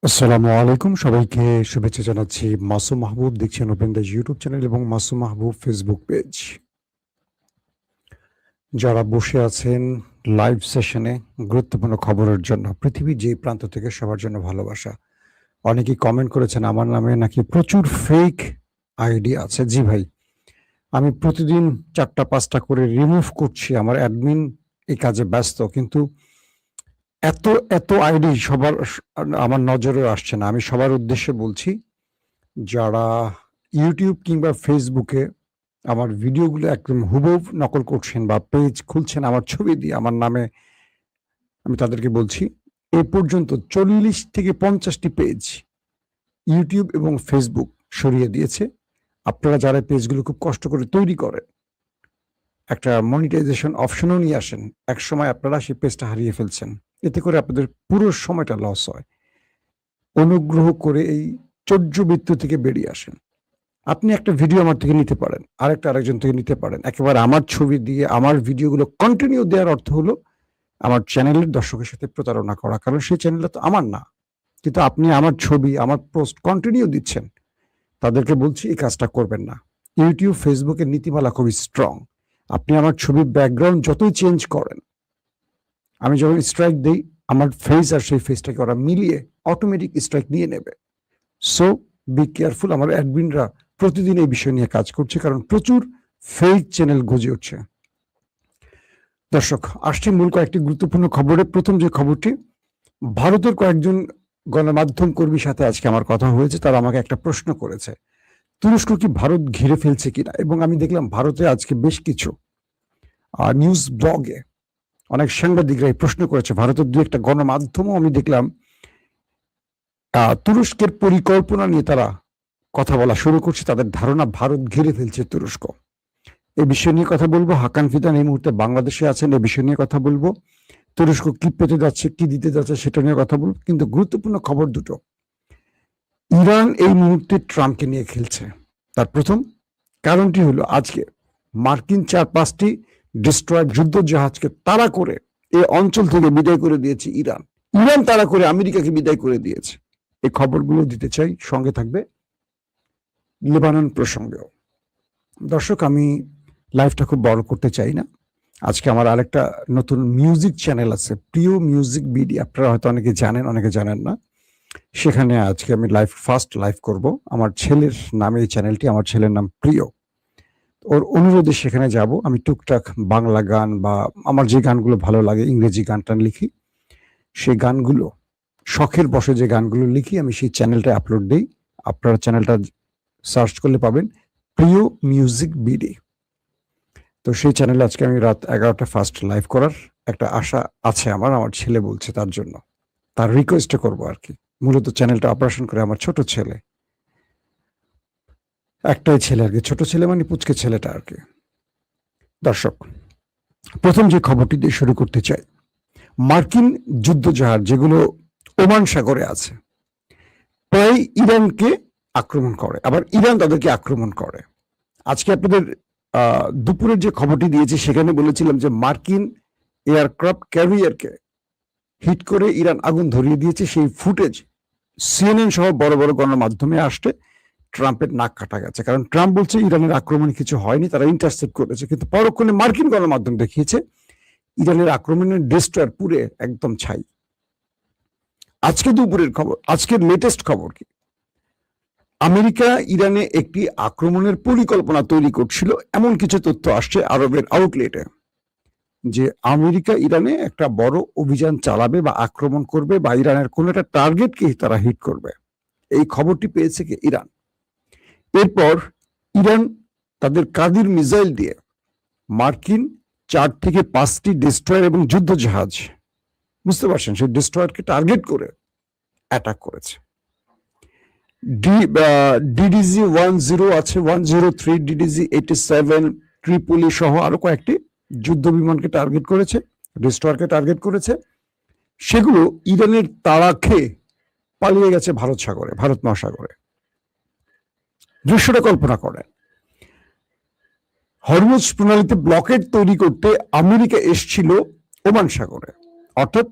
আসসালামু আলাইকুম, সবাইকে শুভেচ্ছা জানাচ্ছি। মাসুম মাহবুব দেখছেন ওপেন দ্য ইউটিউব চ্যানেল এবং মাসুম মাহবুব ফেসবুক পেজ। যারা বসে আছেন লাইভ সেশনে গুরুত্বপূর্ণ খবরের জন্য পৃথিবীর যে প্রান্ত থেকে, সবার জন্য ভালোবাসা। অনেকেই কমেন্ট করেছেন আমার নামে নাকি প্রচুর ফেক আইডি আছে। জি ভাই, আমি প্রতিদিন 4টা 5টা করে রিমুভ করছি। আমার অ্যাডমিন এই কাজে ব্যস্ত, কিন্তু এত এত আইডি সবার আমার নজরে আসছে না। আমি সবার উদ্দেশ্যে বলছি, যারা ইউটিউব কিংবা ফেসবুকে আমার ভিডিওগুলো একদম হুবহু নকল করছেন বা পেজ খুলছেন আমার ছবি দিয়ে আমার নামে, আমি তাদেরকে বলছি, এ পর্যন্ত 40 থেকে 50টি পেজ ইউটিউব এবং ফেসবুক সরিয়ে দিয়েছে। আপনারা যারা পেজগুলো খুব কষ্ট করে তৈরি করেন, একটা মনিটাইজেশন অপশনও নিয়ে আসেন, একসময় আপনারা সেই পেজটা হারিয়ে ফেলছেন। এতে করে আপনাদের পুরো সময়টা লস হয়। অনুগ্রহ করে এই চর্যবৃত্ত থেকে বেরিয়ে আসেন। আপনি একটা ভিডিও আমার থেকে নিতে পারেন, আরেকজন থেকে নিতে পারেন। একেবারে আমার ছবি দিয়ে আমার ভিডিওগুলো কন্টিনিউ দেওয়ার অর্থ হলো আমার চ্যানেলের দর্শকের সাথে প্রতারণা করা। কারণ সেই চ্যানেলটা তো আমার না। কিন্তু আপনি আমার ছবি, আমার পোস্ট কন্টিনিউ দিচ্ছেন। তাদেরকে বলছি এই কাজটা করবেন না। ইউটিউব, ফেসবুকের নীতিমালা খুবই স্ট্রং। আপনি আমার ছবির ব্যাকগ্রাউন্ড যতই চেঞ্জ করেন, আমি যখন স্ট্রাইক দেই, আমার ফেস আর সেই ফেসটাকে ওরা মিলিয়ে অটোমেটিক স্ট্রাইক নিয়ে নেবে। So be careful. আমার অ্যাডমিনরা প্রতিদিন এই বিষয় নিয়ে কাজ করছে, কারণ প্রচুর ফেক চ্যানেল গজে উঠছে। দর্শক, আসছে মূল কয়েকটি গুরুত্বপূর্ণ খবরে। প্রথম যে খবরটি, ভারতের কয়েকজন গণমাধ্যম কর্মীর সাথে আজকে আমার কথা হয়েছে। তারা আমাকে একটা প্রশ্ন করেছে, তুরস্ক কি ভারত ঘিরে ফেলছে কিনা। এবং আমি দেখলাম ভারতে আজকে বেশ কিছু নিউজ ব্লগে অনেক সাংবাদিকরা এই প্রশ্ন করেছে। ভারতের দু একটা গণমাধ্যমও আমি দেখলাম তুরস্কের পরিকল্পনা নিয়ে তারা কথা বলা শুরু করছে। তাদের ধারণা ভারত ঘিরে ফেলছে তুরস্ক। এই বিষয় নিয়ে কথা বলবো। হাকান ফিদান এই মুহূর্তে বাংলাদেশে আছেন, এই বিষয় নিয়ে কথা বলবো। তুরস্ক কি পেতে যাচ্ছে, কি দিতে যাচ্ছে, সেটা নিয়ে কথা বলবো। কিন্তু গুরুত্বপূর্ণ খবর দুটো। ইরান এই মুহূর্তে ট্রাম্পকে নিয়ে খেলছে। তার প্রথম কারণটি হলো, আজকে মার্কিন 4-5টি ডিস্ট্রয়ার যুদ্ধ জাহাজকে তাড়া করে এই অঞ্চল থেকে বিদায় করে দিয়েছে ইরান। ইরান তাড়া করে আমেরিকাকে বিদায় করে দিয়েছে। এই খবরগুলো দিতে চাই, সঙ্গে থাকবে লেবানন প্রসঙ্গেও। দর্শক, আমি লাইভটা খুব বড় করতে চাই না। আজকে আমার আরেকটা নতুন মিউজিক চ্যানেল আছে, প্রিয় মিউজিক বিডি। আপনারা হয়তো অনেকে জানেন, অনেকে জানেন না। সেখানে আজকে আমি ফার্স্ট লাইভ করব। আমার ছেলের নামে এই চ্যানেলটি, আমার ছেলের নাম প্রিয়। ওর অনুরোধে সেখানে যাব। আমি টুকটাক বাংলা গান বা আমার যে গানগুলো ভালো লাগে, ইংরেজি গান টান লিখি। সেই গানগুলো, শখের বসে যে গানগুলো লিখি, আমি সেই চ্যানেলটা আপলোড দিই। আপনারা চ্যানেলটা সার্চ করলে পাবেন, প্রিয় মিউজিক বিডি। তো সেই চ্যানেলে আজকে আমি রাত 11টা ফার্স্ট লাইভ করার একটা আশা আছে আমার ছেলে বলছে, তার জন্য তার রিকোয়েস্টে করবো আর কি। মূলত চ্যানেলটা অপারেশন করে আমার ছোট ছেলে, একটাই ছেলে আর কি, ছোট ছেলে মানে পুচকে ছেলেটা আর কি। দর্শক, প্রথম যে খবরটি দিয়ে শুরু করতে চাই, মার্কিন যুদ্ধজাহাজ যেগুলো ওমান সাগরে আছে, প্রায় ইরানকে আক্রমণ করে, আবার ইরান তাদেরকে আক্রমণ করে। আজকে আপনাদের দুপুরের যে খবরটি দিয়েছে সেখানে বলেছিলাম যে মার্কিন এয়ারক্রাফট ক্যারিয়ারকে হিট করে ইরান আগুন ধরিয়ে দিয়েছে। সেই ফুটেজ সিএনএন সহ বড় বড় গণমাধ্যমে আসতে ট্রাম্পের নাক কাটা গেছে। কারণ ট্রাম্প বলছে ইরানের আক্রমণে কিছু হয়নি, তারা ইন্টারসেপ্ট করেছে। কিন্তু পরক্ষণে মার্কিন গণমাধ্যম দেখিয়েছে ইরানের আক্রমণের ডিস্ট্রয়ার পুরে একদম ছাই। আজকে দুপুরের খবর, আজকের লেটেস্ট খবর কি, আমেরিকা ইরানে একটি আক্রমণের পরিকল্পনা তৈরি করছিল, এমন কিছু তথ্য আসছে আরবের আউটলেটে, যে আমেরিকা ইরানে একটা বড় অভিযান চালাবে বা আক্রমণ করবে বা ইরানের কোন একটা টার্গেটকে তারা হিট করবে। এই খবরটি পেয়েছে কি ইরান। এরপর ইরান তাদের কাদির মিসাইল দিয়ে মার্কিন 4 থেকে 5টি ডিস্ট্রয়ার এবং যুদ্ধ জাহাজ, বুঝতে পারছেন, সেই ডিস্ট্রয়ারকে টার্গেট করে অ্যাটাক করেছে। ডিডিজি 10 আছে, 103, ডিডিজি 87, ট্রিপলি সহ আরো কয়েকটি যুদ্ধ বিমানকে টার্গেট করেছে, ডিস্ট্রয়ারকে টার্গেট করেছে। সেগুলো ইরানের তাড়া খেয়ে পালিয়ে গেছে ভারত সাগরে, ভারত মহাসাগরে। দৃশ্যটা কল্পনা করেন, হরমুজ প্রণালীতে ব্লকেট তৈরি করতে আমেরিকা এসছিল ওমান সাগরে, অর্থাৎ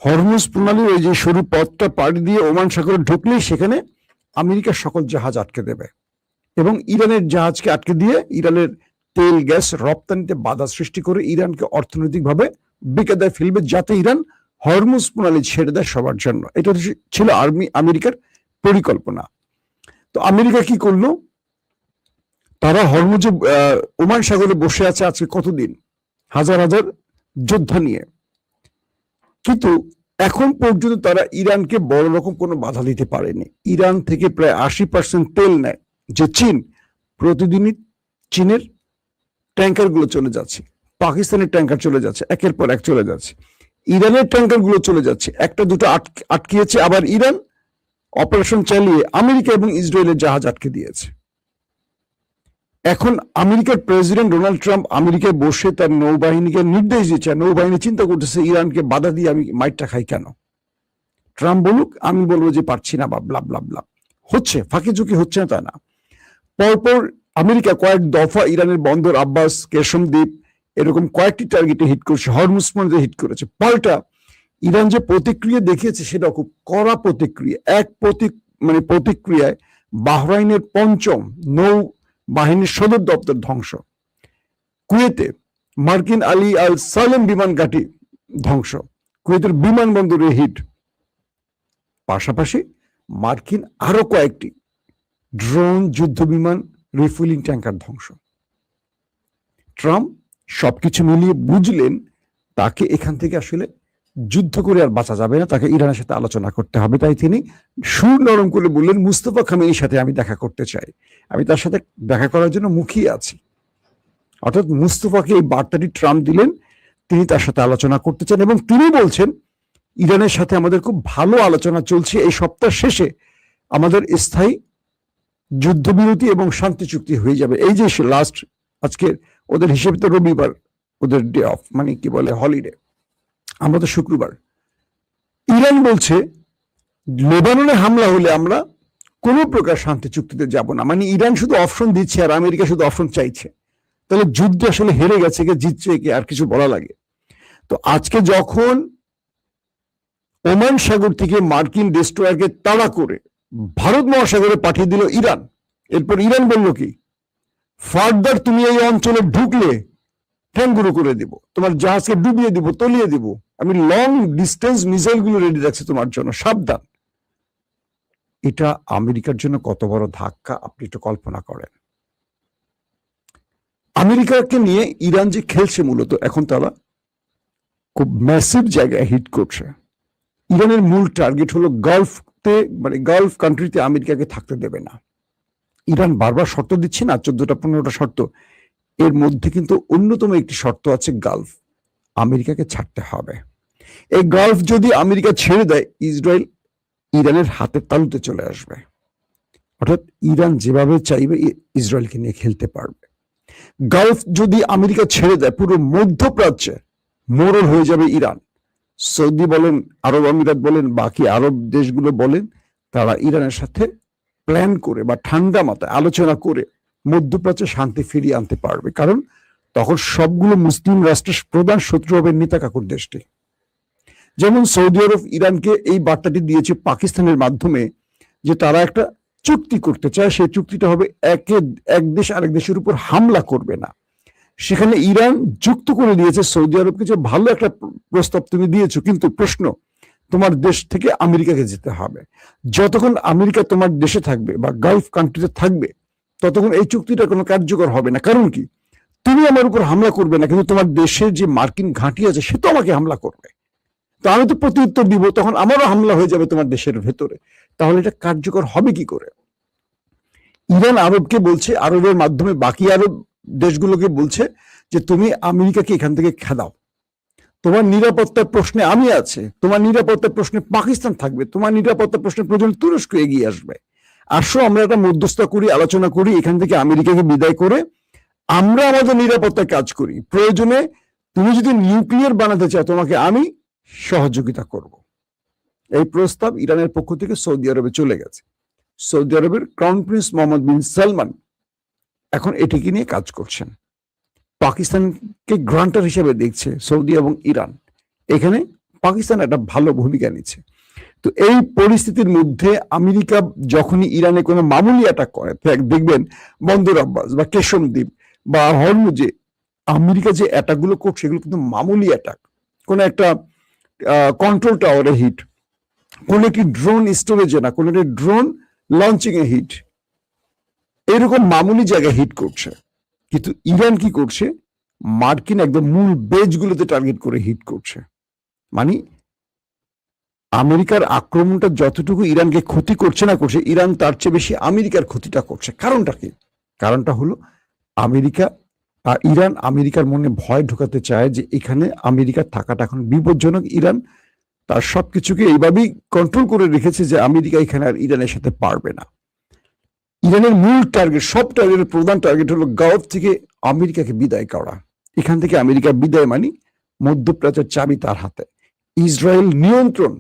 হরমুজ প্রণালীর ওই যে সরু পথটা পাড়ি দিয়ে ওমান সাগরে ঢুকলেই সেখানে আমেরিকার সকল জাহাজ আটকে দেবে এবং ইরানের জাহাজকে আটকে দিয়ে ইরানের তেল গ্যাস রপ্তানিতে বাধা সৃষ্টি করে ইরানকে অর্থনৈতিকভাবে বিকাদায় ফেলবে, যাতে ইরান হরমুজ প্রণালী ছেড়ে দেয় সবার জন্য। এটা ছিল আমেরিকার পরিকল্পনা। তো আমেরিকা কি করলো, তারা হরমুজে ওমান সাগরে বসে আছে আজকে কতদিন, হাজার হাজার যোদ্ধা নিয়ে, কিন্তু এখন পর্যন্ত তারা ইরানকে বড় রকম কোনো বাধা দিতে পারেনি। ইরান থেকে প্রায় 80% তেল নেয় যে চীন, প্রতিদিনই চীনের ট্যাঙ্কার গুলো চলে যাচ্ছে, পাকিস্তানের ট্যাঙ্কার চলে যাচ্ছে, একের পর এক চলে যাচ্ছে, ইরানের ট্যাঙ্কার গুলো চলে যাচ্ছে, একটা দুটো আটকিয়েছে, আবার ইরান অপারেশন চালিয়ে আমেরিকা এবং ইসরায়েলের জাহাজ আটকে দিয়েছে। এখন আমেরিকার প্রেসিডেন্ট ডোনাল্ড ট্রাম্প আমেরিকায় বসে তার নৌবাহিনীকে নির্দেশ দিচ্ছে, নৌবাহিনী চিন্তা করতেছে ইরানকে বাধা দিয়ে আমি মাইটটা খাই কেন, ট্রাম্প বলুক আমি বলবো যে পারছি না বা ব্লা ব্লা ব্লা। হচ্ছে ফাঁকি ঝুঁকি হচ্ছে না তা না, পরপর আমেরিকা কয়েক দফা ইরানের বন্দর আব্বাস, কেশম দ্বীপ এরকম কয়েকটি টার্গেটে হিট করছে, হরমুজ প্রণালীতে হিট করেছে। পাল্টা ইরান যে প্রতিক্রিয়া দেখিয়েছে সেটা খুব কড়া প্রতিক্রিয়া। প্রতিক্রিয়ায় বাহরাইনের 5ম নৌ বাহিনীর সদর দপ্তর ধ্বংস, কুয়েতে মার্কিন আলী আল সালেম বিমান ঘাঁটি ধ্বংস, কুয়েতের বিমানবন্দরে হিট, পাশাপাশি মার্কিন আরো কয়েকটি ড্রোন, যুদ্ধ বিমান, রিফুয়েলিং ট্যাঙ্কার ধ্বংস। ট্রাম্প সবকিছু মিলিয়ে বুঝলেন তাকে এখান থেকে আসলে যুদ্ধ করে আর বাঁচা যাবে না, তাকে ইরানের সাথে আলোচনা করতে হবে। তাই তিনি সুর নরম করে বললেন, মুস্তফা খামেনির সাথে আমি দেখা করতে চাই, আমি তার সাথে দেখা করার জন্য মুখিয়ে আছি। অর্থাৎ মুস্তফাকে এই বার্তাটি ট্রাম্প দিলেন, তিনি তার সাথে আলোচনা করতে চান এবং তিনি বলছেন ইরানের সাথে আমাদের খুব ভালো আলোচনা চলছে, এই সপ্তাহ শেষে আমাদের স্থায়ী যুদ্ধবিরতি এবং শান্তি চুক্তি হয়ে যাবে। এই যে লাস্ট আজকে ওদের হিসেবে তো রবিবার ওদের ডে অফ, মানে কি বলে হলিডে, আমরা তো শুক্রবার। ইরান বলছে লেবাননে হামলা হলে আমরা কোন প্রকার শান্তি চুক্তিতে যাব না, মানে ইরান শুধু অপশন দিচ্ছে আর আমেরিকা শুধু অপশন চাইছে। তাহলে যুদ্ধ আসলে হেরে গেছে, কে জিতছে কে, আর কিছু বলা লাগে। তো আজকে যখন ওমান সাগর থেকে মার্কিন ডেস্ট্রয়ারকে তাড়া করে ভারত মহাসাগরে পাঠিয়ে দিল ইরান, এরপর ইরান বলল কি, ফার্দার তুমি এই অঞ্চলে ঢুকলে ঠ্যাঙ্গুরো করে দিব, তোমার জাহাজকে ডুবিয়ে দিব, তলিয়ে দিব, আমি লং ডিস্টেন্স মিসাইল গুলো রেডি রাখছি তোমার জন্য, সাবধান। এটা আমেরিকার জন্য কত বড় ধাক্কা আপনি একটু কল্পনা করেন। আমেরিকাকে নিয়ে ইরান যে খেলছে মূলত, এখন তারা খুব ম্যাসিভ জায়গায় হিট করছে। ইরানের মূল টার্গেট হলো গালফতে, মানে গালফ কান্ট্রিতে আমেরিকাকে থাকতে দেবে না। ইরান বারবার শর্ত দিচ্ছে না, 14টা-15টা শর্ত, এর মধ্যে কিন্তু অন্যতম একটি শর্ত আছে, গালফ আমেরিকাকে ছাড়তে হবে। এই গালফ যদি আমেরিকা ছেড়ে দেয়, ইসরায়েল ইরানের হাতের তালুতে চলে আসবে। অর্থাৎ ইরান যেভাবে চাইবে ইসরায়েলকে নিয়ে খেলতে পারবে। গালফ যদি আমেরিকা ছেড়ে দেয়, পুরো মধ্যপ্রাচ্যে মোড়ল হয়ে যাবে ইরান। সৌদি বলেন, আরব আমিরাত বলেন, বাকি আরব দেশগুলো বলেন, তারা ইরানের সাথে প্ল্যান করে বা ঠান্ডা মাথায় আলোচনা করে মধ্যপ্রাচ্যে শান্তি ফিরিয়ে আনতে পারবে। কারণ তখন সবগুলো মুসলিম রাষ্ট্রের প্রধান শত্রু হবে নেতা কাকুর দেশটি। যেমন সৌদি আরব ইরানকে এই বার্তাটি দিয়েছে পাকিস্তানের মাধ্যমে যে তারা একটা চুক্তি করতে চায়, সেই চুক্তিটা হবে এক দেশ আরেক দেশের উপর হামলা করবে না। সেখানে ইরান যুক্ত করে দিয়েছে সৌদি আরবকে যে ভালো একটা প্রস্তাব তুমি দিয়েছো, কিন্তু প্রশ্ন, তোমার দেশ থেকে আমেরিকাকে যেতে হবে। যতক্ষণ আমেরিকা তোমার দেশে থাকবে বা গালফ কান্ট্রিতে থাকবে, ততক্ষণ এই চুক্তিটা কোনো কার্যকর হবে না। কারণ কি, তুমি আমার উপর হামলা করবে না, কিন্তু তোমার দেশের যে মার্কিন ঘাঁটি আছে সে তো আমাকে হামলা করবে, তো আমি তো প্রত্যুত্তর দিব, তখন আমারও হামলা হয়ে যাবে তোমার দেশের ভেতরে। তাহলে এটা কার্যকর হবে কি করে? ইরান আরবকে বলছে, আরবের মাধ্যমে বাকি আরব দেশগুলোকে বলছে যে তুমি আমেরিকাকে এখান থেকে খেদাও, তোমার নিরাপত্তার প্রশ্নে আমি আছে, তোমার নিরাপত্তার প্রশ্নে পাকিস্তান থাকবে, তোমার নিরাপত্তার প্রশ্নে প্রয়োজন তুরস্ক এগিয়ে আসবে। আসো আমরা একটা মধ্যস্থতা করি, আলোচনা করি, এখান থেকে আমেরিকাকে বিদায় করে আমরা আমাদের নিরাপত্তায় কাজ করি। প্রয়োজনে তুমি যদি নিউক্লিয়ার বানাতে চাও, তোমাকে আমি সহযোগিতা করব। এই প্রস্তাব ইরানের পক্ষ থেকে সৌদি আরবে চলে গেছে। সৌদি আরবের ক্রাউন প্রিন্স মোহাম্মদ বিন সালমান এখন এটিকে নিয়ে কাজ করছেন। পাকিস্তানকে গ্রান্টার হিসেবে দেখছে সৌদি এবং ইরান। এখানে পাকিস্তান একটা ভালো ভূমিকা নিচ্ছে। তো এই পরিস্থিতির মধ্যে আমেরিকা যখনই ইরানে কোনো মামুলি অ্যাটাক করে, দেখবেন বন্দর আব্বাস বা কেশম দ্বীপ বা হরমুজে আমেরিকা যে অ্যাটাকগুলো করছে এগুলো কিন্তু মামুলি অ্যাটাক। কোন একটা কন্ট্রোল টাওয়ারে হিট, কোন একটি ড্রোন স্টোরেজে না, কোন একটি ড্রোন লঞ্চিং এ হিট, এরকম মামুলি জায়গায় হিট করছে। কিন্তু ইরান কি করছে, মার্কিন একদম মূল বেজগুলোতে টার্গেট করে হিট করছে। মানে আমেরিকার আক্রমণটা যতটুকু ইরানকে ক্ষতি করছে না করছে, ইরান তার চেয়ে বেশি আমেরিকার ক্ষতিটা করছে। কারণটা কি? কারণটা হলো ইরান আমেরিকার মনে ভয় ঢোকাতে চায় যে এখানে আমেরিকার থাকাটা এখন বিপজ্জনক। ইরান তার সবকিছুকে এইভাবেই কন্ট্রোল করে রেখেছে যে আমেরিকা এখানে আর ইরানের সাথে পারবে না। ইরানের মূল টার্গেট, সব টার্গেটের প্রধান টার্গেট হলো গালফ থেকে আমেরিকাকে বিদায় করা। এখান থেকে আমেরিকা বিদায় মানে মধ্যপ্রাচ্যের চাবি তার হাতে। ইসরায়েল নিয়ন্ত্রণ,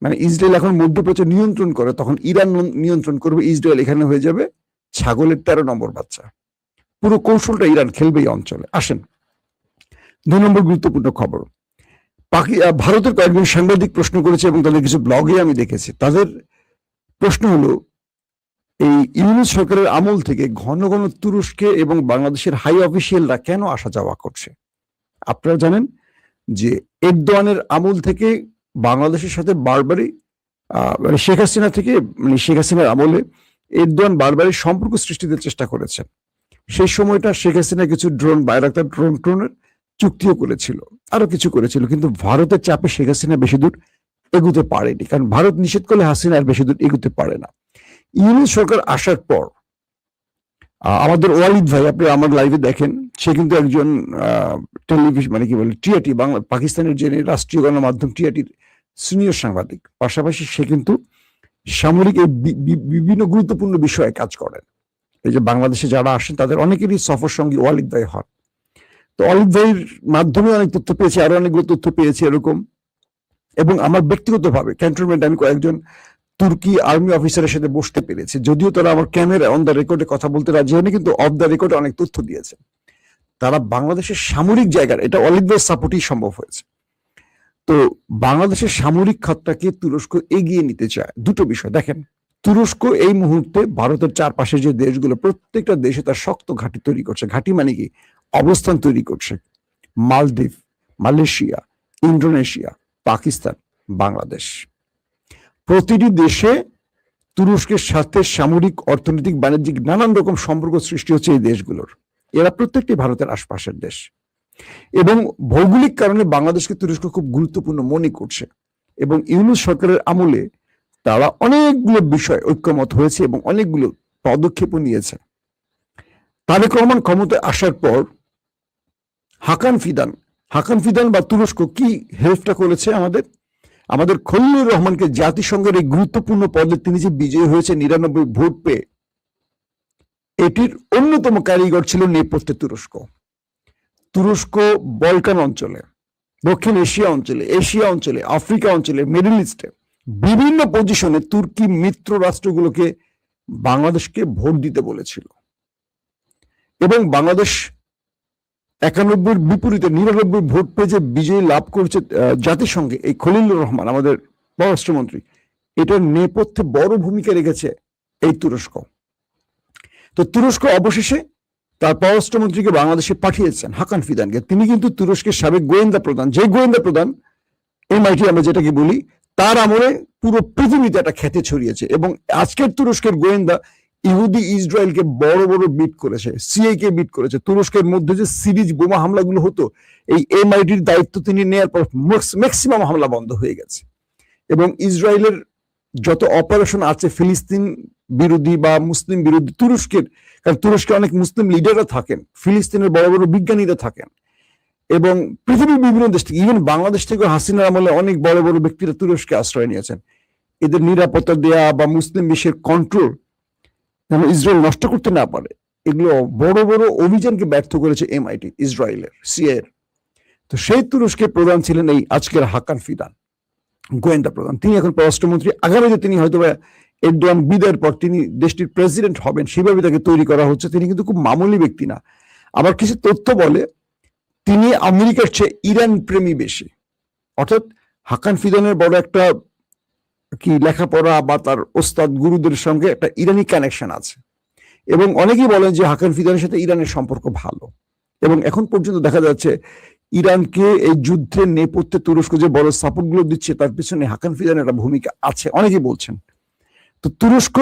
মানে ইসরায়েল এখন মধ্যপ্রাচ্য নিয়ন্ত্রণ করে, তখন ইরান নিয়ন্ত্রণ করবে, ইসরায়েল এখানে হয়ে যাবে ছাগলের 13 নম্বর বাচ্চা। পুরো কৌশলটা ইরান খেলবে এই অঞ্চলে। আসেন 2 নম্বর গুরুত্বপূর্ণ খবর। ভারতের কয়েকজন সাংবাদিক প্রশ্ন করেছে এবং তাদের কিছু ব্লগে আমি দেখেছি। তাদের প্রশ্ন হলো, এই ইউনূস সরকারের আমল থেকে ঘন ঘন তুরস্কে এবং বাংলাদেশের হাই অফিসিয়ালরা কেন আসা যাওয়া করছে? আপনারা জানেন যে এরদোয়ানের আমল থেকে বাংলাদেশের সাথে বারবারই মানে শেখ হাসিনার আমলে এরদোয়ান বারবারই সম্পর্ক সৃষ্টিতে চেষ্টা করেছেন। সেই সময়টা শেখ হাসিনা কিছু ড্রোন, বাইরাক্তার ড্রোনের চুক্তিও করেছিল, আরো কিছু করেছিল, কিন্তু ভারতের চাপে শেখ হাসিনা বেশি দূর এগুতে পারেনি, কারণ ভারত নিষেধ করলে হাসিনা আর বেশি দূর এগুতে পারে না। ইউনূস সরকার আসার পর আমাদের ওয়ালিদ ভাই, আপনি আমার লাইভে দেখেন, সে কিন্তু একজন টেলিভিশন মানে কি বলে টিআরটি বাংলা পাকিস্তানের যে রাষ্ট্রীয় গণমাধ্যম টিআরটির সিনিয়র সাংবাদিক, পাশাপাশি সে কিন্তু সামরিক বিভিন্ন গুরুত্বপূর্ণ বিষয়ে কাজ করেন। এই যে বাংলাদেশে যারা আসেন তাদের অনেকেরই সফর সঙ্গী ওয়ালিদ ভাই হন। তো ওয়ালিদ ভাইয়ের মাধ্যমে অনেক তথ্য পেয়েছি, আরো অনেকগুলো তথ্য পেয়েছি এরকম। এবং আমার ব্যক্তিগতভাবে ক্যান্টনমেন্টে আমি কয়েকজন তুর্কি আর্মি অফিসারের সাথে বসতে পেরেছি, যদিও তারা আমার ক্যামেরা অন দ্য রেকর্ডে কথা বলতে রাজি হয়নি, কিন্তু অফ দ্য রেকর্ডে অনেক তথ্য দিয়েছে। তারা বাংলাদেশের সামরিক জায়গার, এটা ওয়ালিদ ভাইয়ের সাপোর্টেই সম্ভব হয়েছে। তো বাংলাদেশের সামরিক খাতটাকে তুরস্ক এগিয়ে নিতে চায়। দুটো বিষয় দেখেন, তুরস্ক এই মুহূর্তে ভারতের চারপাশে যে দেশগুলো, প্রত্যেকটা দেশে তার শক্ত ঘাঁটি তৈরি করছে। ঘাঁটি মানে কি? অবস্থান তৈরি করছে। মালদ্বীপ, মালয়েশিয়া, ইন্দোনেশিয়া, পাকিস্তান, বাংলাদেশ, প্রতিটি দেশে তুরস্কের সাথে সামরিক, অর্থনৈতিক, বাণিজ্যিক নানান রকম সম্পর্ক সৃষ্টি হচ্ছে এই দেশগুলোর। এরা প্রত্যেকটি ভারতের আশপাশের দেশ এবং ভৌগোলিক কারণে বাংলাদেশকে তুরস্ক খুব গুরুত্বপূর্ণ মনে করছে। এবং ইউনূস সরকারের আমলে তারা অনেকগুলো বিষয় ঐক্যমত হয়েছে এবং অনেকগুলো পদক্ষেপও নিয়েছে। তারেক রহমান ক্ষমতায় আসার পর হাকান ফিদান বা তুরস্ক কি হেল্পটা করেছে আমাদের খলিলুর রহমানকে জাতিসংঘের এই গুরুত্বপূর্ণ পদে তিনি যে বিজয়ী হয়েছে 99 ভোট পেয়ে, এটির অন্যতম কারিগর ছিল নেপথ্যে তুরস্ক বলকান অঞ্চলে, দক্ষিণ এশিয়া অঞ্চলে, আফ্রিকা অঞ্চলে, মিডল ইস্টে বিভিন্ন পজিশনে তুর্কি মিত্র রাষ্ট্রগুলোকে বাংলাদেশকে ভোট দিতে বলেছিল এবং বাংলাদেশ 91 বিপরীতে 99 ভোট পেয়ে যে বিজয়ী লাভ করেছে জাতিসংঘে, এই খলিলুর রহমান আমাদের পররাষ্ট্রমন্ত্রী, এটার নেপথ্যে বড় ভূমিকা রেখেছে এই তুরস্ক। তো তুরস্ক অবশেষে তার পররাষ্ট্রমন্ত্রীকে বাংলাদেশে পাঠিয়েছেন, হাকান ফিদানকে। তিনি কিন্তু তুরস্কের সাবেক গোয়েন্দা প্রধান, যে গোয়েন্দা প্রধান MIT আমরা যেটাকে বলি, তার আমলে পুরো পৃথিবীতে একটা খ্যাতি ছড়িয়েছে। এবং আজকের তুরস্কের গোয়েন্দা ইহুদি ইসরায়েলকে বড় বড় বিট করেছে, সিআই কে বিট করেছে। তুরস্কের মধ্যে যে সিরিজ বোমা হামলাগুলো হতো, এই MITর দায়িত্ব তিনি নেওয়ার পর ম্যাক্সিমাম হামলা বন্ধ হয়ে গেছে। এবং ইসরায়েলের যত অপারেশন আছে ফিলিস্তিন বিরোধী বা মুসলিম বিরোধী, কারণ তুরস্কে অনেক মুসলিম লিডাররা থাকেন, ফিলিস্তিনের বড় বড় বিজ্ঞানীরা থাকেন এবং পৃথিবীর বিভিন্ন দেশ থেকে, ইভেন বাংলাদেশ থেকে হাসিনার আমলে অনেক বড় বড় ব্যক্তিরা তুরস্কে আশ্রয় নিয়েছেন। এদের নিরাপত্তা দেয়া বা মুসলিম বিশ্বের কন্ট্রোল যেন ইসরায়েল নষ্ট করতে না পারে, এগুলো বড় বড় অভিযানকে ব্যর্থ করেছে MIT, ইসরায়েলের সিআইএর। তো সেই তুরস্কের প্রধান ছিলেন এই আজকের হাকান ফিদান, গোয়েন্দা প্রধান। তিনি এখন পররাষ্ট্রমন্ত্রী। আগামীতে তিনি হয়তো এরদোয়ান বিদায়ের পর তিনি দেশটির প্রেসিডেন্ট হবেন, সেভাবে তাকে তৈরি করা হচ্ছে। তিনি কিন্তু খুব মামুলি ব্যক্তি না। আবার কিছু তথ্য বলে তিনি আমেরিকার চেয়ে ইরান প্রেমী বেশি, অর্থাৎ হাকান ফিদানের বড় একটা কি লেখাপড়া বা তার ওস্তাদ গুরুদের সঙ্গে একটা ইরানি কানেকশন আছে, এবং অনেকেই বলেন যে হাকান ফিদানের সাথে ইরানের সম্পর্ক ভালো, এবং এখন পর্যন্ত দেখা যাচ্ছে ইরানকে এই যুদ্ধের নেপথ্যে তুরস্ক যে বড় সাপোর্ট গুলো দিচ্ছে তার পিছনে হাকান ফিদানের একটা ভূমিকা আছে, অনেকেই বলছেন। তো তুরস্ক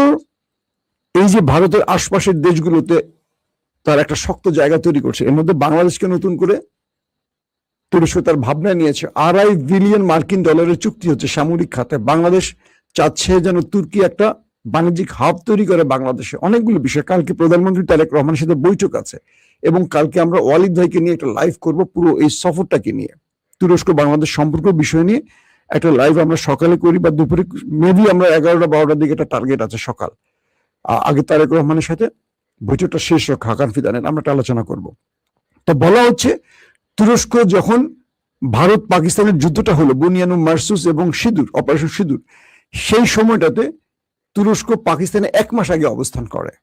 এই যে ভারতের আশপাশের দেশগুলোতে তার একটা শক্ত জায়গা তৈরি করছে, এর মধ্যে বাংলাদেশকে নতুন করে তুরস্ক তার ভাবনা নিয়েছে। $2.5 বিলিয়ন মার্কিন ডলারের চুক্তি হচ্ছে সামরিক খাতে। বাংলাদেশ চাচ্ছে যেন তুর্কি একটা বাণিজ্যিক হাব তৈরি করে বাংলাদেশে। অনেকগুলো বিষয়, কালকে প্রধানমন্ত্রী তারেক রহমানের সাথে বৈঠক আছে, এবং কালকে আমরা ওয়ালিদ ভাইকে নিয়ে একটা লাইভ করব পুরো এই সফরটাকে নিয়ে, তুরস্ক বাংলাদেশ সম্পর্ক বিষয় নিয়ে একটা লাইভ আমরা সকালে করি বা দুপুরে, মেবি আমরা 11টা-12টার দিকে একটা টার্গেট আছে সকাল। আগে তারেক রহমানের সাথে বৈঠকটা শেষ হোক হাকান ফিদানের, আমরা একটা আলোচনা করব। তো বলা হচ্ছে তুরস্ক যখন ভারত পাকিস্তানের যুদ্ধটা হলো, বুনিয়ানু মারসুস এবং সিঁদুর, অপারেশন সিঁদুর, সেই সময়টাতে তুরস্ক পাকিস্তানে 1 মাস আগে অবস্থান করে,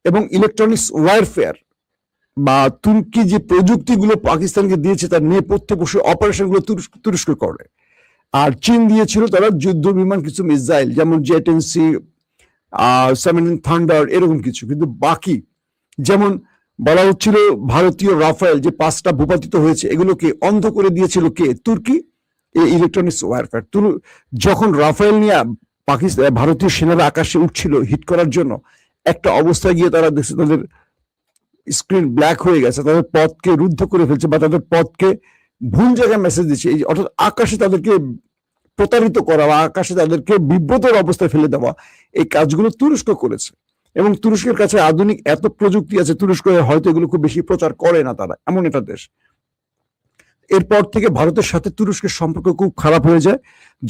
এবং ইলেকট্রনিক্স ওয়ারফেয়ার বা তুর্কি যে প্রযুক্তিগুলো পাকিস্তানকে দিয়েছে তার নেপথ্যে বসে অপারেশনগুলো তুরস্ক করে। আর চীন দিয়েছিল তারা যুদ্ধ বিমান, কিছু মিসাইল, যেমন জেটেন্সি, সামেন থান্ডার, এরকম কিছু। কিন্তু বাকি যেমন বলা হচ্ছিল ভারতীয় রাফেল যে 5টা ভূপাতিত হয়েছে, এগুলোকে অন্ধ করে দিয়েছিল কে? তুর্কি। এই ইলেকট্রনিক্স ওয়ারফেয়ার, যখন রাফেল নিয়ে পাকিস্তান ভারতীয় সেনারা আকাশে উঠছিল হিট করার জন্য, একটা অবস্থায় গিয়ে তারা দেখছে তাদের স্ক্রিন ব্ল্যাক হয়ে গেছে, তাদের পথকে রুদ্ধ করে ফেলছে, বা তাদের পথকে ভুল জায়গায় মেসেজ দিচ্ছে, অর্থাৎ আকাশে তাদেরকে প্রতারিত করা বা আকাশে তাদেরকে বিব্রতর অবস্থায় ফেলে দেওয়া, এই কাজগুলো তুরস্ক করেছে। এবং তুরস্কের কাছে আধুনিক এত প্রযুক্তি আছে, তুরস্ক হয়তো এগুলো খুব বেশি প্রচার করে না, তারা এমন একটা দেশ। এরপর থেকে ভারতের সাথে তুরস্কের সম্পর্ক খুব খারাপ হয়ে যায়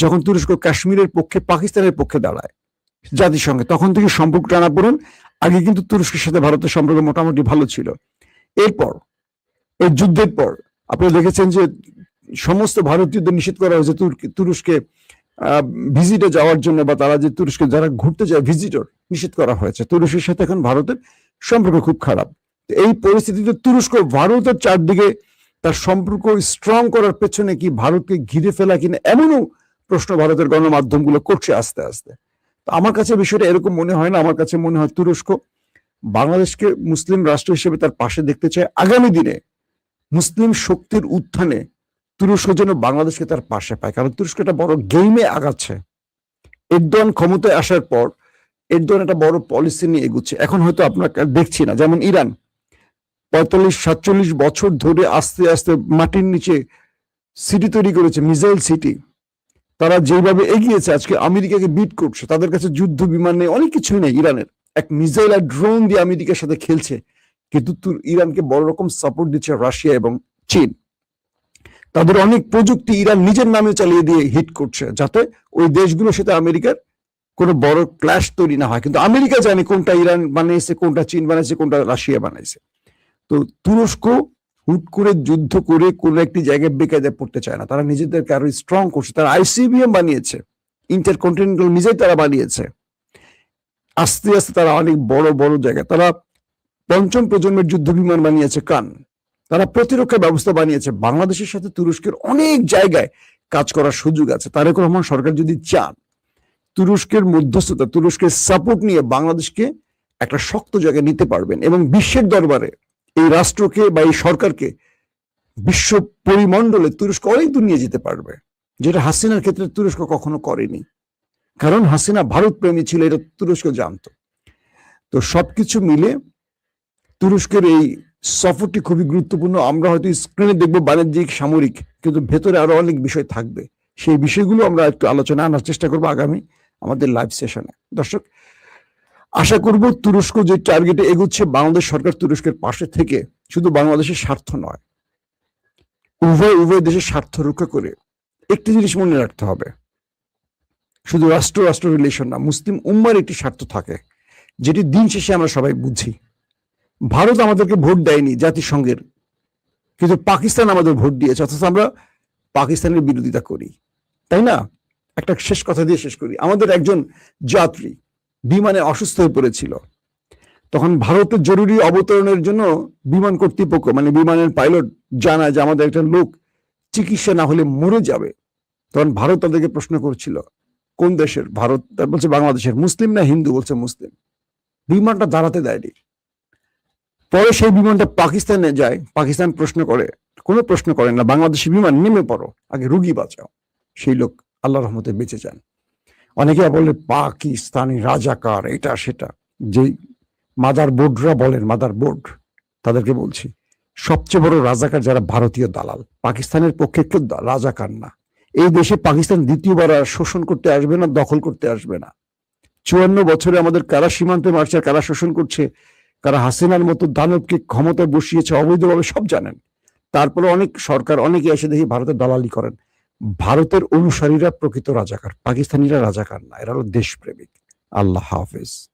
যখন তুরস্ক কাশ্মীরের পক্ষে পাকিস্তানের পক্ষে দাঁড়ায় জাতিসংঘে, তখন থেকে সম্পর্ক টানাপোড়েন। আগে কিন্তু তুরস্কের সাথে ভারতের সম্পর্ক মোটামুটি ভালো ছিল। এরপর এই যুদ্ধের পর আপনারা দেখেছেন যে সমস্ত ভারতীয়দের নিষেধ করা হয়েছে তুরস্কে ভিজিটে যাওয়ার জন্য, বা তারা যে তুরস্কে যারা ঘুরতে যায় ভিজিটর, নিষেধ করা হয়েছে। তুরস্কের সাথে এখন ভারতের সম্পর্ক খুব খারাপ। এই পরিস্থিতিতে তুরস্ক ভারতের চারদিকে তার সম্পর্ক স্ট্রং করার পেছনে কি ভারতকে ঘিরে ফেলা কিনা, এমনও প্রশ্ন ভারতের গণমাধ্যমগুলো করছে আস্তে আস্তে। আমার কাছে বিষয়টা এরকম মনে হয় না, আমার কাছে মনে হয় তুরস্ক বাংলাদেশকে মুসলিম রাষ্ট্র হিসেবে তার পাশে দেখতে চায়। আগামী দিনে মুসলিম শক্তির উত্থানে তুরস্ক যেন বাংলাদেশকে তার পাশে পায়, কারণ তুরস্ক একটা বড় গেমে আগাচ্ছে। এরদোয়ান ক্ষমতায় আসার পর এরদোয়ান একটা বড় পলিসি নিয়ে এগুচ্ছে। এখন হয়তো আপনারা দেখছি না, যেমন ইরান 45-47 বছর ধরে আস্তে আস্তে মাটির নিচে সিটি তৈরি করেছে, মিসাইল সিটি। তারা যেভাবে এগিয়েছে আজকে আমেরিকাকে বিট করছে, তাদের কাছে যুদ্ধ বিমান নেই, অনেক কিছুই নেই ইরানের। এক মিসাইল আর ড্রোন দিয়ে আমেরিকার সাথে খেলছে, কিন্তু ইরানকে বড় রকম সাপোর্ট দিচ্ছে রাশিয়া এবং চীন। তাদের অনেক প্রযুক্তি ইরান নিজের নামে চালিয়ে দিয়ে হিট করছে, যাতে ওই দেশগুলোর সাথে আমেরিকার কোনো বড় ক্ল্যাশ তৈরি না হয়। কিন্তু আমেরিকা জানে কোনটা ইরান বানিয়েছে, কোনটা চীন বানিয়েছে, কোনটা রাশিয়া বানাইছে। তো তুরস্ক হুট করে যুদ্ধ করে কোন একটি জায়গায় বেকায়দায় পড়তে চায় না, তারা নিজেদেরকে আরো স্ট্রং করছে। তারা আইসিবিএম বানিয়েছে, ইন্টারকন্টিনেন্টাল মিসাইল তারা বানিয়েছে। আস্তে আস্তে তারা অনেক বড় বড় জায়গায়, তারা 5ম প্রজন্মের যুদ্ধ বিমান বানিয়েছে কান, তারা প্রতিরক্ষা ব্যবস্থা বানিয়েছে। বাংলাদেশের সাথে তুরস্কের অনেক জায়গায় কাজ করার সুযোগ আছে। তারেক রহমান সরকার যদি চান, তুরস্কের মধ্যস্থতা, তুরস্কের সাপোর্ট নিয়ে বাংলাদেশকে একটা শক্ত জায়গায় নিতে পারবেন, এবং বিশ্বের দরবারে এই রাষ্ট্রকে বা এই সরকারকে বিশ্ব পরিমণ্ডলে তুরস্ক অনেক দূর নিয়ে যেতে পারবে, যেটা হাসিনার ক্ষেত্রে তুরস্ক কখনো করেনি। কারণ হাসিনা ভারত প্রেমী ছিল, এটা তুরস্ক জানতো। তো সবকিছু মিলে তুরস্কের এই সফরটি খুবই গুরুত্বপূর্ণ। আমরা হয়তো স্ক্রিনে দেখবো বাণিজ্যিক, সামরিক, কিন্তু ভেতরে আরো অনেক বিষয় থাকবে। সেই বিষয়গুলো আমরা একটু আলোচনা আনার চেষ্টা করবো আগামী আমাদের লাইভ সেশনে। দর্শক, আশা করব তুরস্ক যে টার্গেটে এগুচ্ছে, বাংলাদেশ সরকার তুরস্কের পাশে থেকে শুধু বাংলাদেশের স্বার্থ নয়, উভয় দেশের স্বার্থ রক্ষা করে একটি জিনিস মনে রাখতে হবে, শুধু রাষ্ট্র রাষ্ট্র রিলেশন না, মুসলিম উম্মার একটি স্বার্থ থাকে, যেটি দিন শেষে আমরা সবাই বুঝি। ভারত আমাদেরকে ভোট দেয়নি জাতিসংঘের, কিন্তু পাকিস্তান আমাদের ভোট দিয়েছে, অথচ আমরা পাকিস্তানের বিরোধিতা করি, তাই না? একটা শেষ কথা দিয়ে শেষ করি। আমাদের একজন যাত্রী বিমানে অসুস্থ হয়ে পড়েছিল, তখন ভারতের জরুরি অবতরণের জন্য বিমান কর্তৃপক্ষ, মানে বিমানের পাইলট জানায় যে আমাদের একটা লোক চিকিৎসা না হলে মরে যাবে, তখন ভারত তাদেরকে প্রশ্ন করছিল কোন দেশের, ভারত বলছে বাংলাদেশের। মুসলিম না হিন্দু, বলছে মুসলিম। বিমানটা দাঁড়াতে দেয়নি। পরে সেই বিমানটা পাকিস্তানে যায়, পাকিস্তান প্রশ্ন করে, কোনো প্রশ্ন করেন না, বাংলাদেশি বিমান নেমে পড়ো, আগে রুগী বাঁচাও। সেই লোক আল্লাহ রহমতে বেঁচে যান। অনেকে বলে পাকিস্তানি রাজাকার, এটা সেটা। যে মাদার বোর্ডরা বলেন, মাদার বোর্ড, তাদেরকে বলছি সবচেয়ে বড় রাজাকার যারা ভারতীয় দালাল। পাকিস্তানের পক্ষে কেউ রাজাকার না। এই দেশে পাকিস্তান দ্বিতীয়বার আর শোষণ করতে আসবে না, দখল করতে আসবে না। 54 বছরে আমাদের কারা সীমান্তে মারছে, কারা শোষণ করছে, কারা হাসিনার মতো দানবকে ক্ষমতায় বসিয়েছে অবৈধভাবে, সব জানেন। তারপরে অনেক সরকার, অনেকে এসে দেখি ভারতের দালালি করেন। ভারতের অনুসারীরা প্রকৃত রাজাকার, পাকিস্তানিরা রাজাকার না, এরা হলো দেশপ্রেমিক। আল্লাহ হাফেজ।